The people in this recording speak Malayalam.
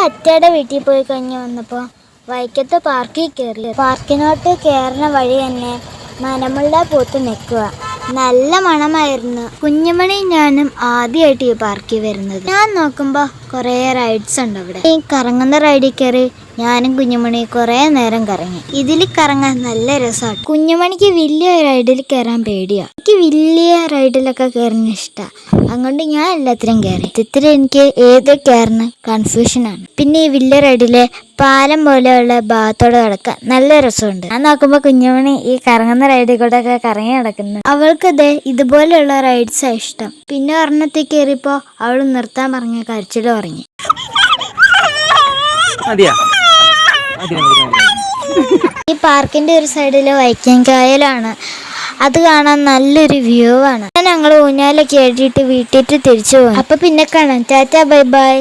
അറ്റയുടെ വീട്ടിൽ പോയി കഴിഞ്ഞ് വന്നപ്പോൾ വൈക്കത്ത് പാർക്കിൽ കയറി. പാർക്കിനോട്ട് കയറുന്ന വഴി തന്നെ മണമുള്ള പൂത്ത് നിൽക്കുക. നല്ല മണമായിരുന്നു. കുഞ്ഞുമണി ഞാനും ആദ്യമായിട്ട് ഈ പാർക്കിൽ വരുന്നത്. ഞാൻ നോക്കുമ്പോൾ കുറേ റൈഡ്സ് ഉണ്ട് അവിടെ. ഈ കറങ്ങുന്ന റൈഡിൽ കയറി ഞാനും കുഞ്ഞുമണി കുറേ നേരം കറങ്ങി. ഇതിൽ കറങ്ങാൻ നല്ല രസമാണ്. കുഞ്ഞുമണിക്ക് വലിയ റൈഡിൽ കയറാൻ പേടിയാണ്. എനിക്ക് വലിയ റൈഡിലൊക്കെ കയറുന്ന ഇഷ്ടമാണ്. അതുകൊണ്ട് ഞാൻ എല്ലാത്തിനും കയറി. ഇത്തിരി എനിക്ക് ഏത് കയറുന്ന കൺഫ്യൂഷനാണ്. പിന്നെ ഈ വലിയ റൈഡിലെ പാലം പോലെയുള്ള ഭാഗത്തോടെ കിടക്കാൻ നല്ല രസമുണ്ട്. ഞാൻ നോക്കുമ്പോൾ കുഞ്ഞുമണി ഈ കറങ്ങുന്ന റൈഡിൽ കൂടെ ഒക്കെ കറങ്ങി നടക്കുന്നു. അവൾക്കത് ഇതുപോലെയുള്ള റൈഡ്സാണ് ഇഷ്ടം. പിന്നെ ഒരെണ്ണത്തിൽ കയറിയപ്പോൾ അവൾ നിർത്താൻ പറഞ്ഞ കരച്ചിൽ തുടങ്ങി. ഈ പാർക്കിന്റെ ഒരു സൈഡില് വൈക്കം കായലാണ്. അത് കാണാൻ നല്ലൊരു വ്യൂ ആണ്. ഞങ്ങൾ ഊഞ്ഞാലൊക്കെ ആയിട്ട് വീട്ടിൽ തിരിച്ചു പോകും. അപ്പൊ പിന്നെ കാണാം. Tata, bye bye.